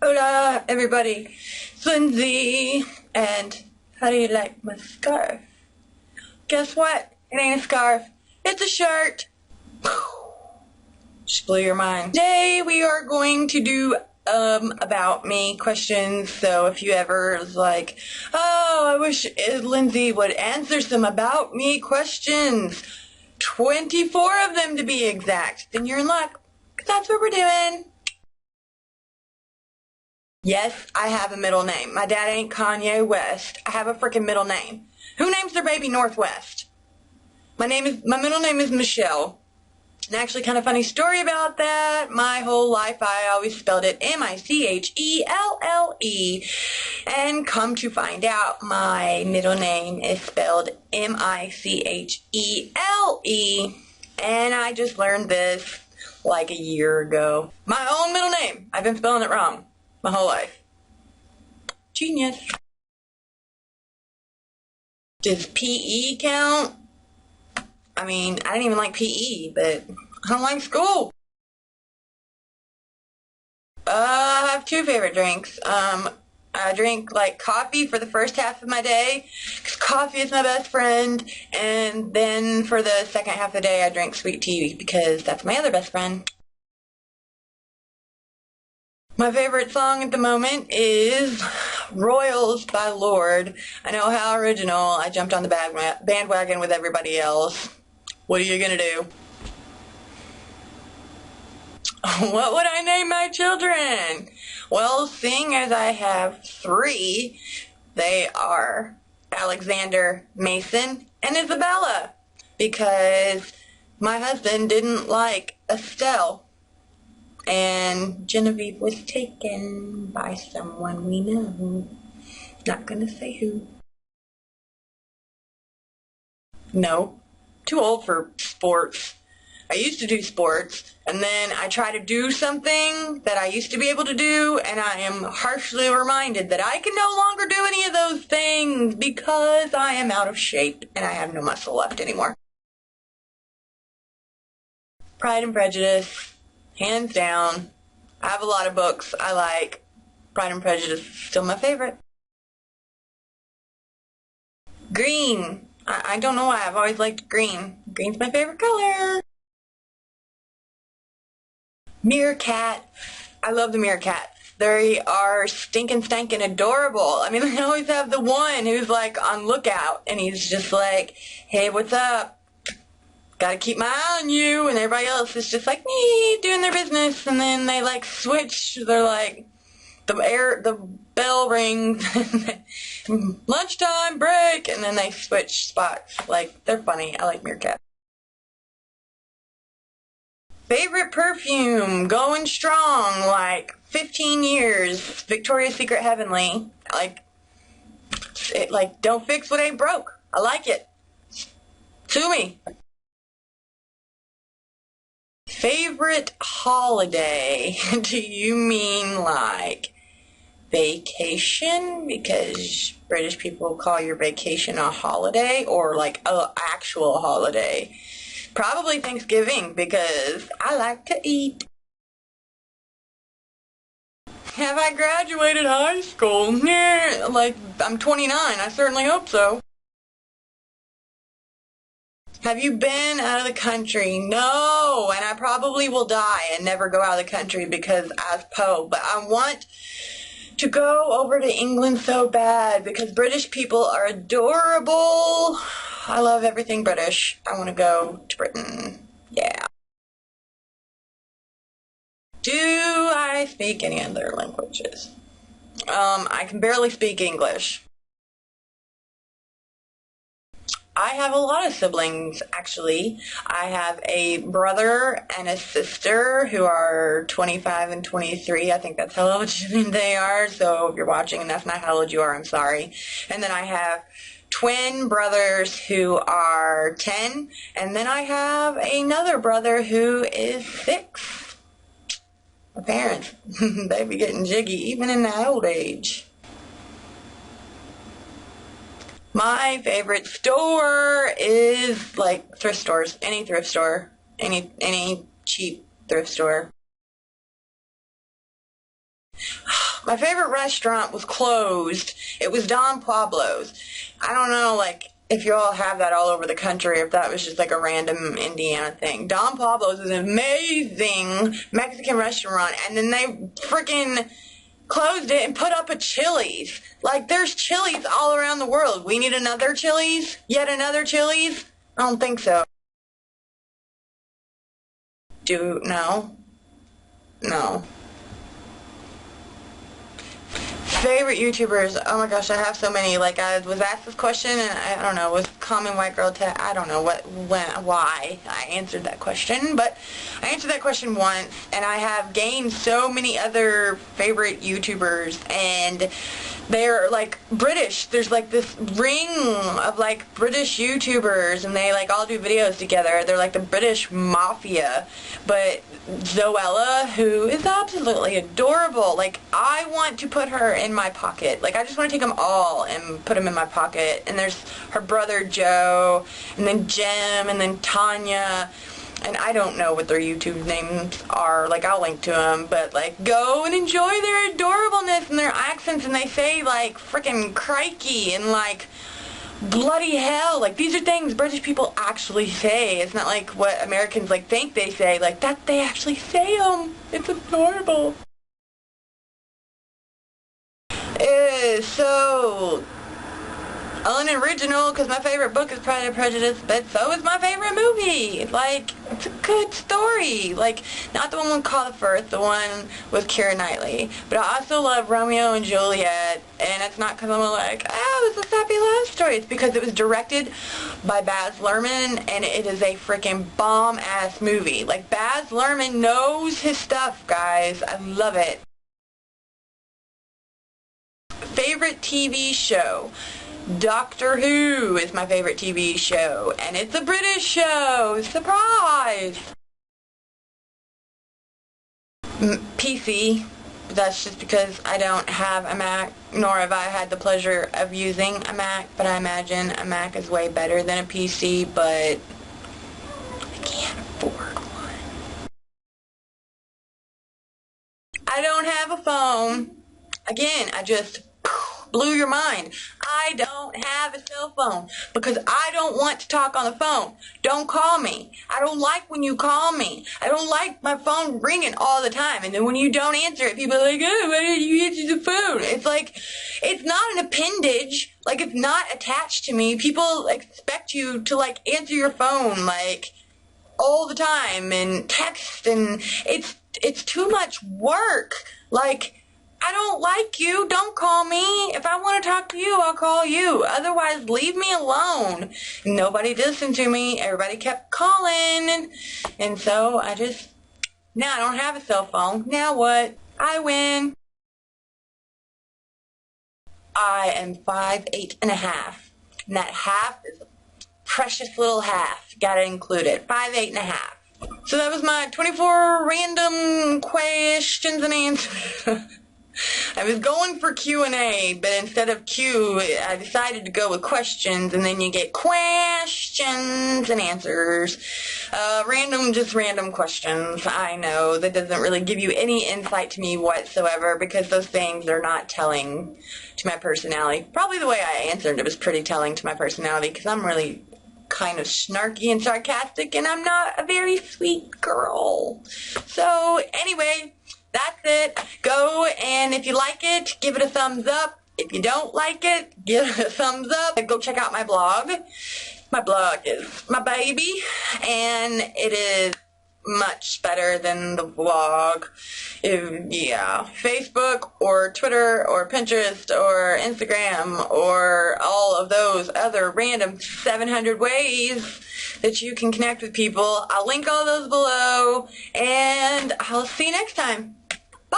Hola, everybody. It's Lindsay, and how do you like my scarf? Guess what? It ain't a scarf. It's a shirt. Just blew your mind. Today we are going to do about me questions. So if you ever was like, oh, I wish Lindsay would answer some about me questions, 24 of them to be exact, then you're in luck, because that's what we're doing. Yes, I have a middle name. My dad ain't Kanye West. I have a freaking middle name. Who names their baby Northwest? My middle name is Michelle. And actually, kind of funny story about that. My whole life, I always spelled it Michelle. And come to find out, my middle name is spelled Michele. And I just learned this like a year ago. My own middle name. I've been spelling it wrong my whole life. Genius. Does PE count? I mean, I didn't even like PE, but I don't like school. I have two favorite drinks. I drink like coffee for the first half of my day, because coffee is my best friend, and then for the second half of the day I drink sweet tea, because that's my other best friend. My favorite song at the moment is Royals by Lorde. I know how original. I jumped on the bandwagon with everybody else. What are you gonna do? What would I name my children? Well, seeing as I have 3, they are Alexander, Mason, and Isabella, because my husband didn't like Estelle. And Genevieve was taken by someone we know. Not gonna say who. No. Too old for sports. I used to do sports, and then I try to do something that I used to be able to do, and I am harshly reminded that I can no longer do any of those things because I am out of shape and I have no muscle left anymore. Pride and Prejudice. Hands down. I have a lot of books I like. Pride and Prejudice is still my favorite. Green. I don't know why. I've always liked green. Green's my favorite color. Meerkat. I love the Meerkat. They are stinking adorable. I mean, they always have the one who's like on lookout, and he's just like, hey, what's up? Gotta keep my eye on you, and everybody else is just like me, doing their business, and then they like switch. They're like, the bell rings, lunchtime break, and then they switch spots. Like, they're funny. I like Meerkat. Favorite perfume, going strong, like 15 years, Victoria's Secret Heavenly. Like, don't fix what ain't broke. I like it. Sue me. Favorite holiday? Do you mean like vacation? Because British people call your vacation a holiday, or like an actual holiday? Probably Thanksgiving, because I like to eat. Have I graduated high school? Yeah, like, I'm 29. I certainly hope so. Have you been out of the country? No, and I probably will die and never go out of the country because as Poe, but I want to go over to England so bad because British people are adorable. I love everything British. I want to go to Britain. Yeah. Do I speak any other languages? I can barely speak English. I have a lot of siblings, actually. I have a brother and a sister who are 25 and 23. I think that's how old they are. So if you're watching and that's not how old you are, I'm sorry. And then I have twin brothers who are 10. And then I have another brother who is 6. My parents, they be getting jiggy even in that old age. My favorite store is like thrift stores, any thrift store, any cheap thrift store. My favorite restaurant was closed. It was Don Pablo's. I don't know, like, if you all have that all over the country, if that was just like a random Indiana thing. Don Pablo's is an amazing Mexican restaurant, and then they freaking closed it and put up a Chili's. Like, there's Chili's all around the world. We need another Chili's? Yet another Chili's? I don't think so. No. No. Favorite YouTubers? Oh my gosh, I have so many. Like, I was asked this question, and I don't know, was Common White Girl I don't know why I answered that question, but I answered that question once, and I have gained so many other favorite YouTubers, and they're like British. There's like this ring of like British YouTubers, and they like all do videos together. They're like the British Mafia. But Zoella, who is absolutely adorable, like, I want to put her in my pocket. Like, I just want to take them all and put them in my pocket. And there's her brother Joe, and then Jem, and then Tanya. And I don't know what their YouTube names are. Like, I'll link to them. But, like, go and enjoy their adorableness and their accents. And they say, like, frickin' crikey and, like, bloody hell. Like, these are things British people actually say. It's not like what Americans, like, think they say. Like, that they actually say them. It's adorable. So unoriginal, because my favorite book is Pride and Prejudice, but so is my favorite movie. Like, it's a good story. Like, not the one with Colin Firth, the one with Keira Knightley. But I also love Romeo and Juliet, and it's not because I'm like, oh, it's a happy love story. It's because it was directed by Baz Luhrmann, and it is a freaking bomb-ass movie. Like, Baz Luhrmann knows his stuff, guys. I love it. Favorite TV show? Doctor Who is my favorite TV show, and it's a British show. Surprise! PC. That's just because I don't have a Mac, nor have I had the pleasure of using a Mac, but I imagine a Mac is way better than a PC, but I can't afford one. I don't have a phone. Again, I just blew your mind. I don't have a cell phone because I don't want to talk on the phone. Don't call me. I don't like when you call me. I don't like my phone ringing all the time. And then when you don't answer it, people are like, oh, why didn't you answer the phone? It's like, it's not an appendage. Like, it's not attached to me. People expect you to, like, answer your phone, like, all the time and text, and it's too much work. Like, I don't like you. Don't call me. If I want to talk to you, I'll call you. Otherwise, leave me alone. Nobody listened to me. Everybody kept calling. And so now I don't have a cell phone. Now what? I win. I am 5'8" and a half. And that half is a precious little half. Gotta include it. 5'8" and a half. So that was my 24 random questions and answers. I was going for Q&A, but instead of Q, I decided to go with questions, and then you get questions and answers. Just random questions. I know that doesn't really give you any insight to me whatsoever, because those things are not telling to my personality. Probably the way I answered it was pretty telling to my personality, because I'm really kind of snarky and sarcastic, and I'm not a very sweet girl. So, anyway, that's it. Go, and if you like it, give it a thumbs up. If you don't like it, give it a thumbs up. Go check out my blog. My blog is my baby, and it is much better than the vlog. Yeah, Facebook or Twitter or Pinterest or Instagram or all of those other random 700 ways that you can connect with people. I'll link all those below, and I'll see you next time. Bye!